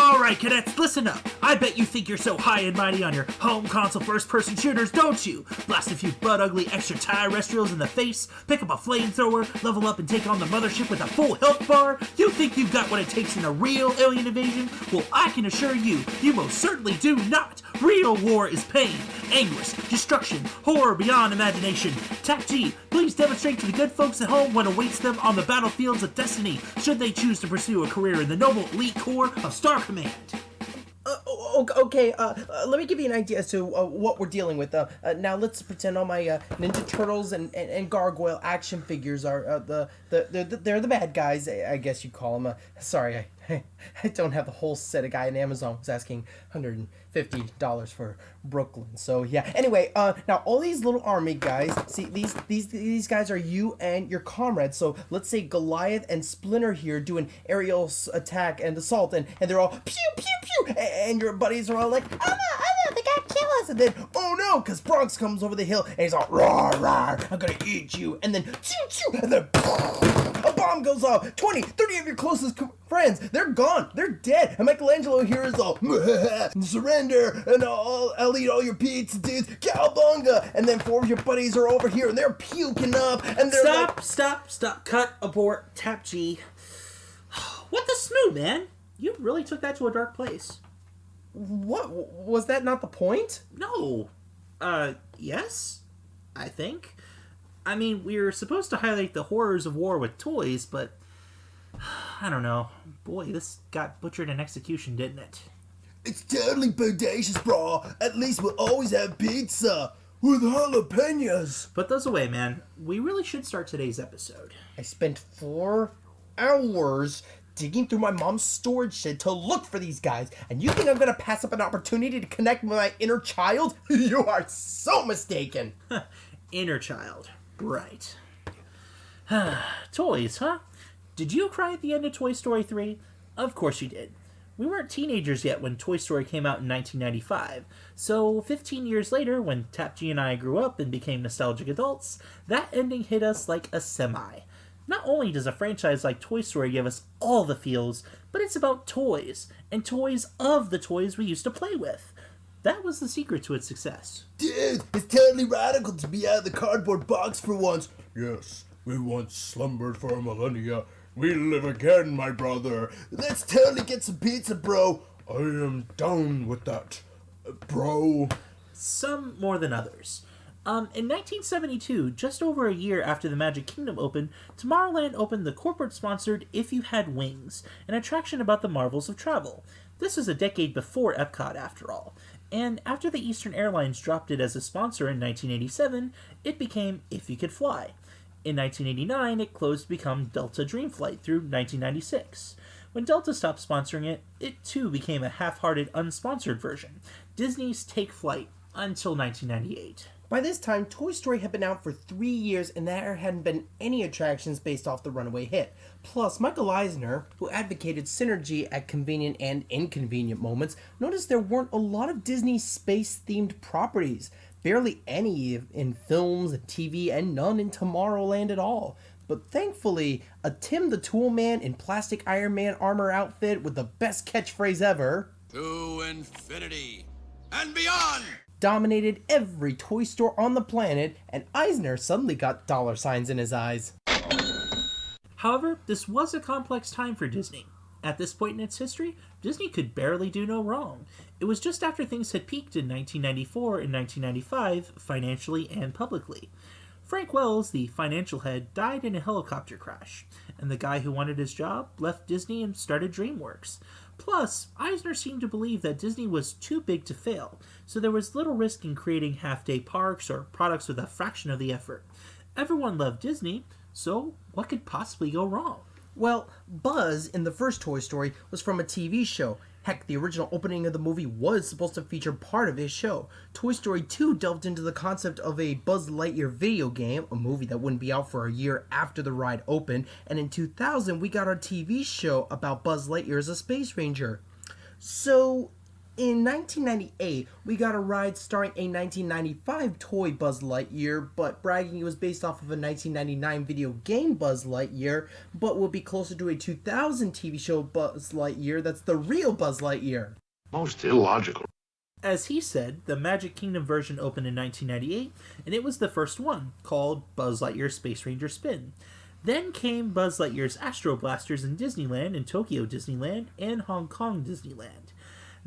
Alright, cadets, listen up. I bet you think you're so high and mighty on your home console first-person shooters, don't you? Blast a few butt-ugly extra terrestrials in the face, pick up a flamethrower, level up and take on the mothership with a full health bar? You think you've got what it takes in a real alien invasion? Well, I can assure you, you most certainly do not. Real war is pain, anguish, destruction, horror beyond imagination. TAP-G, please demonstrate to the good folks at home what awaits them on the battlefields of destiny, should they choose to pursue a career in the noble elite corps of Star Command. Okay, let me give you an idea as to what we're dealing with. Now let's pretend all my Ninja Turtles and Gargoyle action figures are they're the bad guys, I guess you call them. Sorry, I don't have the whole set. A guy on Amazon was asking $150 for Brooklyn. So yeah. Anyway, now all these little army guys. See, these guys are you and your comrades. So let's say Goliath and Splinter here do an aerial attack and assault, and they're all pew pew pew, and your buddies are all like, oh no, they gotta kill us. And then, oh no, because Bronx comes over the hill and he's all rah rah, I'm gonna eat you. And then choo choo, and then a bomb goes off. 20, 30 of your closest friends, they're gone, they're dead. And Michelangelo here is all surrender, and I'll eat all your pizza, dudes, cowabunga. And then 4 of your buddies are over here and they're puking up, and they're Stop, cut, abort, TAP-G. What the snoo, man? You really took that to a dark place. What? Was that not the point? No. Yes? I think. I mean, we're supposed to highlight the horrors of war with toys, but I don't know. Boy, this got butchered in execution, didn't it? It's totally bodacious, bro. At least we'll always have pizza with jalapenos. Put those away, man. We really should start today's episode. I spent 4 hours digging through my mom's storage shed to look for these guys, and you think I'm gonna pass up an opportunity to connect with my inner child? You are so mistaken. Inner child. Right. Toys, huh? Did you cry at the end of Toy Story 3? Of course you did. We weren't teenagers yet when Toy Story came out in 1995, so 15 years later, when TAP-G and I grew up and became nostalgic adults, that ending hit us like a semi. Not only does a franchise like Toy Story give us all the feels, but it's about toys, and toys of the toys we used to play with. That was the secret to its success. Dude, it's totally radical to be out of the cardboard box for once. Yes, we once slumbered for a millennia. We live again, my brother. Let's totally get some pizza, bro. I am down with that, bro. Some more than others. In 1972, just over a year after the Magic Kingdom opened, Tomorrowland opened the corporate-sponsored If You Had Wings, an attraction about the marvels of travel. This is a decade before Epcot, after all. And after the Eastern Airlines dropped it as a sponsor in 1987, it became If You Could Fly. In 1989, it closed to become Delta Dreamflight through 1996. When Delta stopped sponsoring it, it too became a half-hearted, unsponsored version, Disney's Take Flight, until 1998. By this time, Toy Story had been out for 3 years and there hadn't been any attractions based off the runaway hit. Plus, Michael Eisner, who advocated synergy at convenient and inconvenient moments, noticed there weren't a lot of Disney space-themed properties. Barely any in films and TV, and none in Tomorrowland at all. But thankfully, a Tim the Tool Man in plastic Iron Man armor outfit with the best catchphrase ever, to infinity and beyond, dominated every toy store on the planet, and Eisner suddenly got dollar signs in his eyes. However, this was a complex time for Disney. At this point in its history, Disney could barely do no wrong. It was just after things had peaked in 1994 and 1995, financially and publicly. Frank Wells, the financial head, died in a helicopter crash, and the guy who wanted his job left Disney and started DreamWorks. Plus, Eisner seemed to believe that Disney was too big to fail, so there was little risk in creating half-day parks or products with a fraction of the effort. Everyone loved Disney, so what could possibly go wrong? Well, Buzz in the first Toy Story was from a TV show. Heck, the original opening of the movie was supposed to feature part of his show. Toy Story 2 delved into the concept of a Buzz Lightyear video game, a movie that wouldn't be out for a year after the ride opened, and in 2000 we got our TV show about Buzz Lightyear as a space ranger. So, In 1998, we got a ride starring a 1995 toy Buzz Lightyear, but bragging it was based off of a 1999 video game Buzz Lightyear, but will be closer to a 2000 TV show Buzz Lightyear that's the real Buzz Lightyear. Most illogical. As he said, the Magic Kingdom version opened in 1998, and it was the first one, called Buzz Lightyear Space Ranger Spin. Then came Buzz Lightyear's Astro Blasters in Disneyland and Tokyo Disneyland and Hong Kong Disneyland.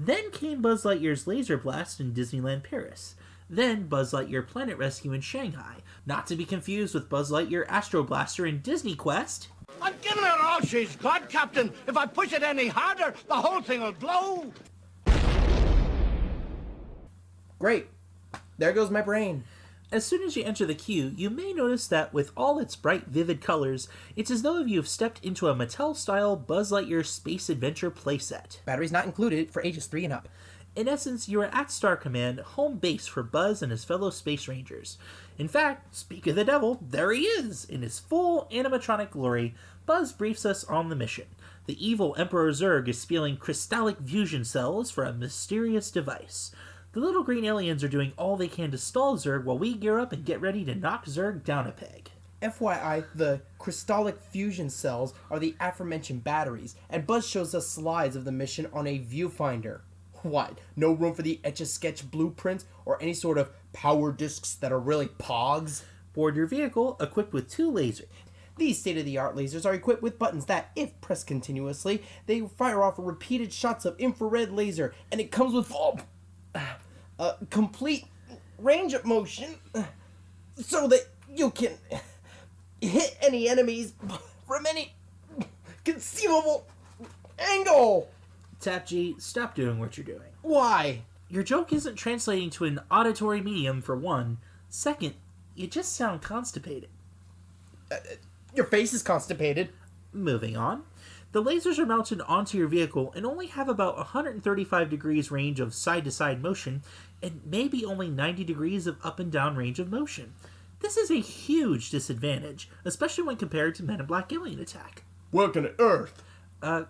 Then came Buzz Lightyear's Laser Blast in Disneyland Paris. Then Buzz Lightyear Planet Rescue in Shanghai, not to be confused with Buzz Lightyear Astro Blaster in Disney Quest. I'm giving her all she's got, Captain. If I push it any harder, the whole thing will blow. Great. There goes my brain. As soon as you enter the queue, you may notice that with all its bright, vivid colors, it's as though you've stepped into a Mattel-style Buzz Lightyear Space Adventure playset. Batteries not included for ages 3 and up. In essence, you are at Star Command, home base for Buzz and his fellow Space Rangers. In fact, speak of the devil, there he is! In his full animatronic glory, Buzz briefs us on the mission. The evil Emperor Zurg is spewing crystallic fusion cells for a mysterious device. The little green aliens are doing all they can to stall Zurg while we gear up and get ready to knock Zurg down a peg. FYI, the crystallic fusion cells are the aforementioned batteries, and Buzz shows us slides of the mission on a viewfinder. What? No room for the Etch-a-Sketch blueprints or any sort of power discs that are really pogs? Board your vehicle, equipped with 2 lasers. These state-of-the-art lasers are equipped with buttons that, if pressed continuously, they fire off repeated shots of infrared laser, and it comes with complete range of motion so that you can hit any enemies from any conceivable angle. TAP-G, stop doing what you're doing. Why? Your joke isn't translating to an auditory medium, for one. Second, you just sound constipated. Your face is constipated. Moving on. The lasers are mounted onto your vehicle and only have about 135 degrees range of side-to-side motion and maybe only 90 degrees of up and down range of motion. This is a huge disadvantage, especially when compared to Men in Black Alien Attack. Welcome to Earth.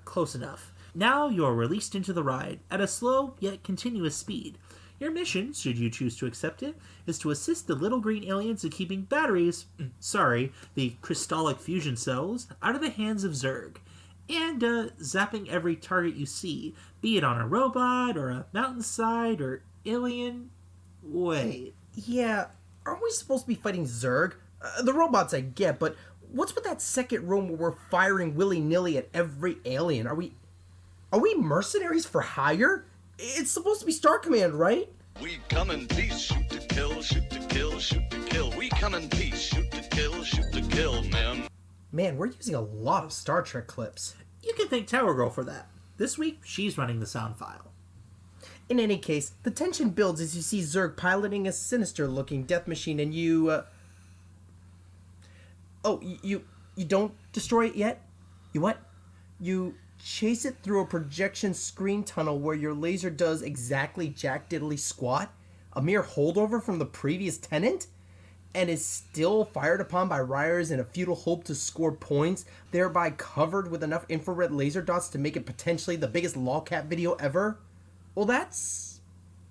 Close enough. Now you are released into the ride at a slow yet continuous speed. Your mission, should you choose to accept it, is to assist the little green aliens in keeping the crystallic fusion cells, out of the hands of Zurg. And zapping every target you see, be it on a robot, or a mountainside, or alien. Wait. Yeah, aren't we supposed to be fighting Zurg? The robots I get, but what's with that second room where we're firing willy-nilly at every alien? Are we mercenaries for hire? It's supposed to be Star Command, right? We come in peace, shoot to kill, shoot to kill, shoot to kill. We come in peace, shoot to kill, man. Man, we're using a lot of Star Trek clips. You can thank Tower Girl for that. This week, she's running the sound file. In any case, the tension builds as you see Zurg piloting a sinister-looking death machine, and you don't destroy it yet? You what? You chase it through a projection screen tunnel where your laser does exactly jack diddly squat? A mere holdover from the previous tenant? And is still fired upon by rioters in a futile hope to score points, thereby covered with enough infrared laser dots to make it potentially the biggest lolcat video ever? Well, that's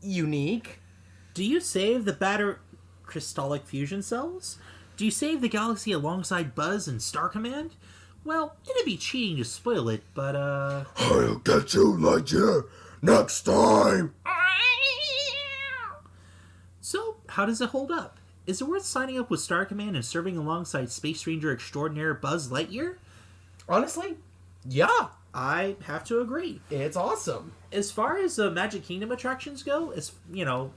unique. Do you save the crystallic fusion cells? Do you save the galaxy alongside Buzz and Star Command? Well, it'd be cheating to spoil it, but I'll get you, Lightyear, next time! So, how does it hold up? Is it worth signing up with Star Command and serving alongside Space Ranger extraordinaire Buzz Lightyear? Honestly, yeah. I have to agree. It's awesome. As far as the Magic Kingdom attractions go,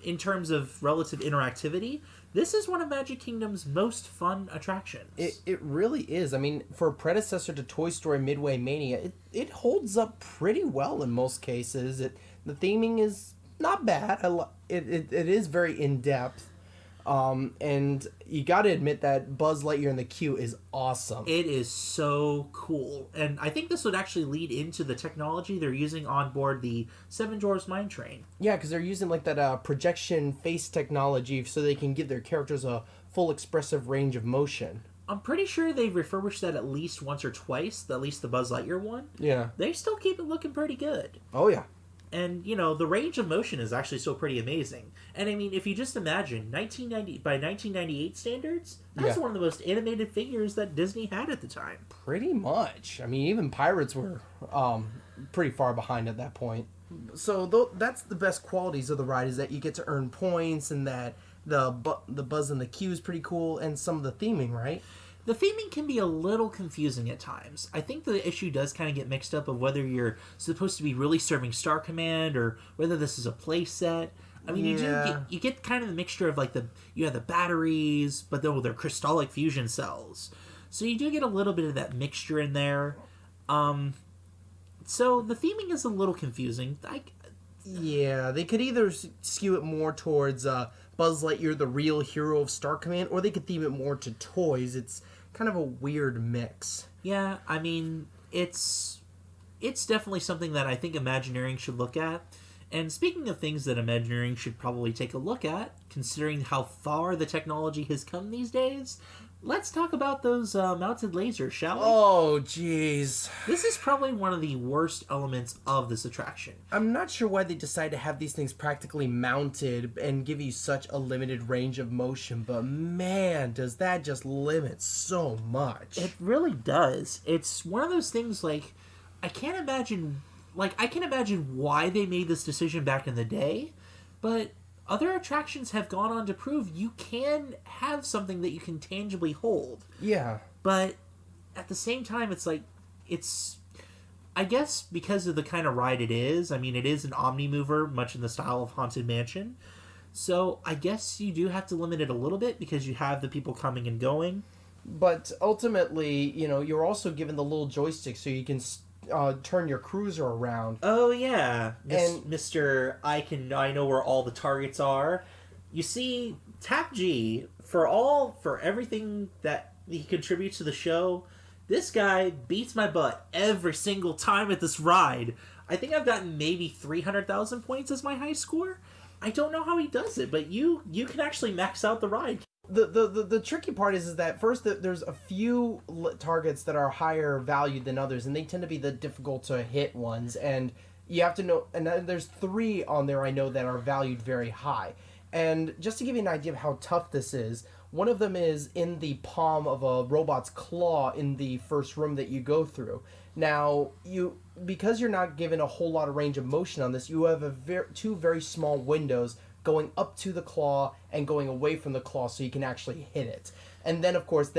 in terms of relative interactivity, this is one of Magic Kingdom's most fun attractions. It really is. I mean, for a predecessor to Toy Story Midway Mania, it holds up pretty well in most cases. The theming is not bad. It is very in-depth. And you gotta admit that Buzz Lightyear in the queue is awesome. It is so cool. And I think this would actually lead into the technology they're using on board the Seven Dwarfs Mine Train. Yeah, because they're using like that projection face technology so they can give their characters a full expressive range of motion. I'm pretty sure they've refurbished that at least once or twice, at least the Buzz Lightyear one. Yeah. They still keep it looking pretty good. Oh, yeah. And, you know, the range of motion is actually still pretty amazing. And, I mean, if you just imagine, by 1998 standards, that's one of the most animated figures that Disney had at the time. Pretty much. I mean, even Pirates were pretty far behind at that point. So that's the best qualities of the ride, is that you get to earn points, and that the buzz and the cue is pretty cool, and some of the theming, right? The theming can be a little confusing at times. I think the issue does kind of get mixed up of whether you're supposed to be really serving Star Command or whether this is a play set. I mean, you get kind of the mixture of like you have the batteries, but then they're crystallic fusion cells. So you do get a little bit of that mixture in there. So the theming is a little confusing. Yeah, they could either skew it more towards Buzz Lightyear, the real hero of Star Command, or they could theme it more to toys. It's kind of a weird mix. Yeah, I mean, it's definitely something that I think Imagineering should look at. And speaking of things that Imagineering should probably take a look at, considering how far the technology has come these days, let's talk about those mounted lasers, shall we? Oh, jeez. This is probably one of the worst elements of this attraction. I'm not sure why they decided to have these things practically mounted and give you such a limited range of motion, but man, does that just limit so much. It really does. It's one of those things, like, I can imagine why they made this decision back in the day, but other attractions have gone on to prove you can have something that you can tangibly hold. Yeah. But at the same time, I guess because of the kind of ride it is, I mean, it is an omni-mover, much in the style of Haunted Mansion. So I guess you do have to limit it a little bit because you have the people coming and going. But ultimately, you know, you're also given the little joystick so you can turn your cruiser around. Oh yeah, And Mr. I know where all the targets are. You see, TAP-G, for everything that he contributes to the show, this guy beats my butt every single time at this ride. I think I've gotten maybe 300,000 points as my high score. I don't know how he does it, but you can actually max out the ride. The tricky part is that first there's a few targets that are higher valued than others, and they tend to be the difficult to hit ones, and you have to know, and there's 3 on there I know that are valued very high. And just to give you an idea of how tough this is, one of them is in the palm of a robot's claw in the first room that you go through. Now, because you're not given a whole lot of range of motion on this, you have two very small windows going up to the claw and going away from the claw so you can actually hit it. And then, of course,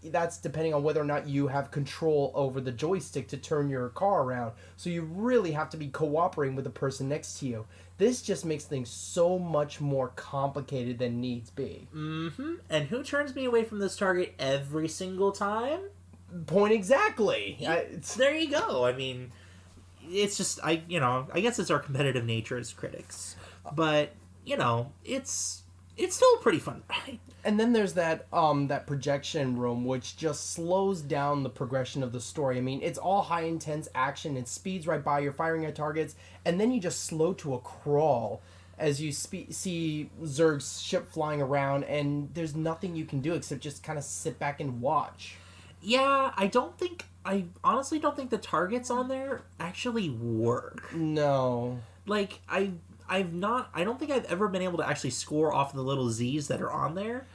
that's depending on whether or not you have control over the joystick to turn your car around. So you really have to be cooperating with the person next to you. This just makes things so much more complicated than needs be. Mm-hmm. And who turns me away from this target every single time? Point exactly. There you go. I mean, it's just, I guess it's our competitive nature as critics. But, it's still a pretty fun ride. And then there's that projection room, which just slows down the progression of the story. I mean, it's all high intense action. It speeds right by. You're firing at targets, and then you just slow to a crawl as you see Zurg's ship flying around, and there's nothing you can do except just kind of sit back and watch. Yeah, I honestly don't think the targets on there actually work. No. Like, I don't think I've ever been able to actually score off the little Z's that are on there.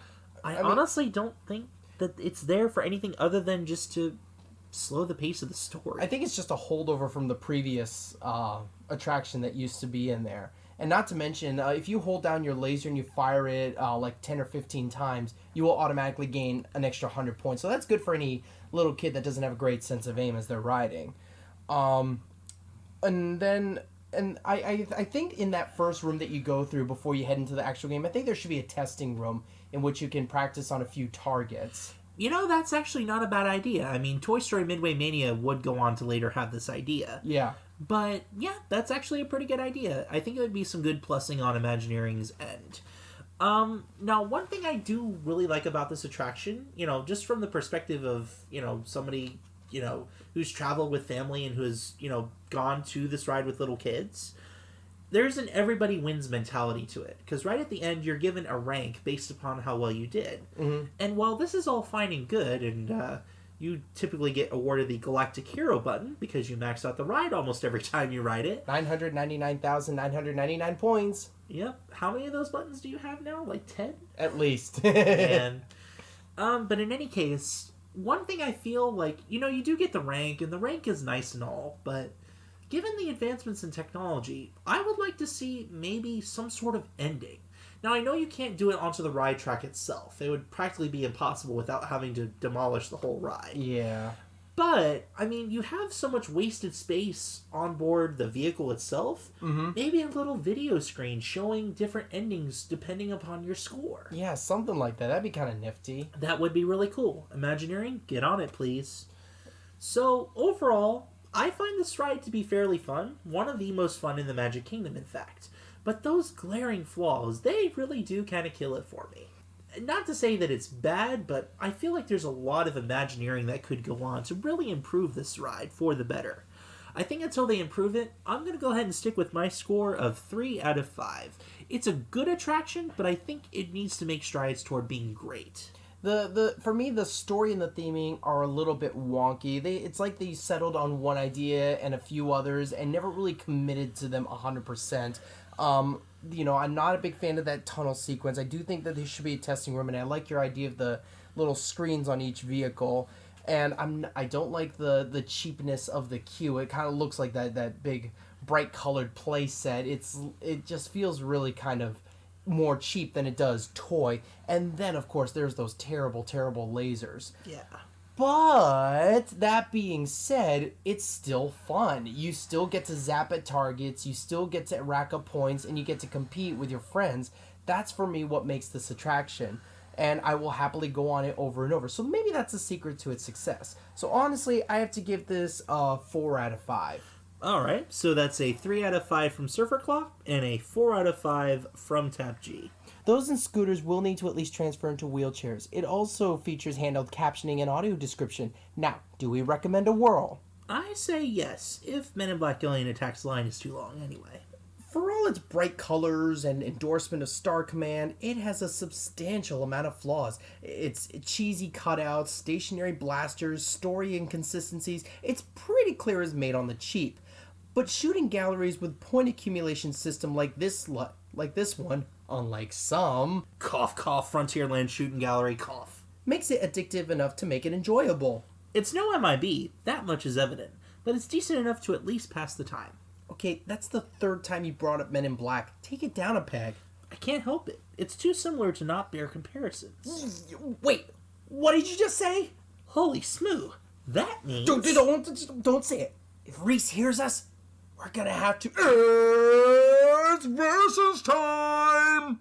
I honestly don't think that it's there for anything other than just to slow the pace of the story. I think it's just a holdover from the previous attraction that used to be in there. And not to mention, if you hold down your laser and you fire it like 10 or 15 times, you will automatically gain an extra 100 points. So that's good for any little kid that doesn't have a great sense of aim as they're riding. And I think in that first room that you go through before you head into the actual game, I think there should be a testing room in which you can practice on a few targets. That's actually not a bad idea. I mean, Toy Story Midway Mania would go on to later have this idea. Yeah. But, yeah, that's actually a pretty good idea. I think it would be some good plussing on Imagineering's end. Now, one thing I do really like about this attraction, just from the perspective of, somebody, who's traveled with family and who has, gone to this ride with little kids, there's an everybody wins mentality to it. Because right at the end, you're given a rank based upon how well you did. Mm-hmm. And while this is all fine and good, and, You typically get awarded the Galactic Hero button because you max out the ride almost every time you ride it. 999,999 points. Yep. How many of those buttons do you have now? Like 10? At least. And, but in any case, one thing I feel like, you do get the rank, and the rank is nice and all, but given the advancements in technology, I would like to see maybe some sort of ending. Now, I know you can't do it onto the ride track itself. It would practically be impossible without having to demolish the whole ride. Yeah. But, you have so much wasted space on board the vehicle itself. Mm-hmm. Maybe a little video screen showing different endings depending upon your score. Yeah, something like that. That'd be kind of nifty. That would be really cool. Imagineering, get on it, please. So, overall, I find this ride to be fairly fun. One of the most fun in the Magic Kingdom, in fact. But those glaring flaws, they really do kind of kill it for me. Not to say that it's bad, but I feel like there's a lot of Imagineering that could go on to really improve this ride for the better. I think until they improve it, I'm going to go ahead and stick with my score of 3 out of 5. It's a good attraction, but I think it needs to make strides toward being great. For me, the story and the theming are a little bit wonky. It's like they settled on one idea and a few others and never really committed to them 100%. I'm not a big fan of that tunnel sequence. I do think that there should be a testing room, and I like your idea of the little screens on each vehicle. And I don't like the cheapness of the queue. It kind of looks like that big bright colored play set. It just feels really kind of more cheap than it does toy. And then of course there's those terrible lasers. Yeah. But that being said, it's still fun. You still get to zap at targets, you still get to rack up points, and you get to compete with your friends. That's for me what makes this attraction. And I will happily go on it over and over. So maybe that's the secret to its success. So honestly, I have to give this a 4 out of 5. Alright, so that's a 3 out of 5 from SurferClock and a 4 out of 5 from TAP-G. Those in scooters will need to at least transfer into wheelchairs. It also features handheld captioning and audio description. Now, do we recommend a whirl? I say yes, if Men in Black Alien Attacks line is too long anyway. For all its bright colors and endorsement of Star Command, it has a substantial amount of flaws. It's cheesy cutouts, stationary blasters, story inconsistencies. It's pretty clear it's made on the cheap. But shooting galleries with point accumulation system like this one, unlike some, Cough, cough, Frontierland shooting gallery, cough. makes it addictive enough to make it enjoyable. It's no MIB, that much is evident, but it's decent enough to at least pass the time. Okay, that's the third time you brought up Men in Black. Take it down a peg. I can't help it. It's too similar to not bear comparisons. Wait, what did you just say? Holy smoo, that means... Don't say it. If Reese hears us, we're gonna have to... It's versus time!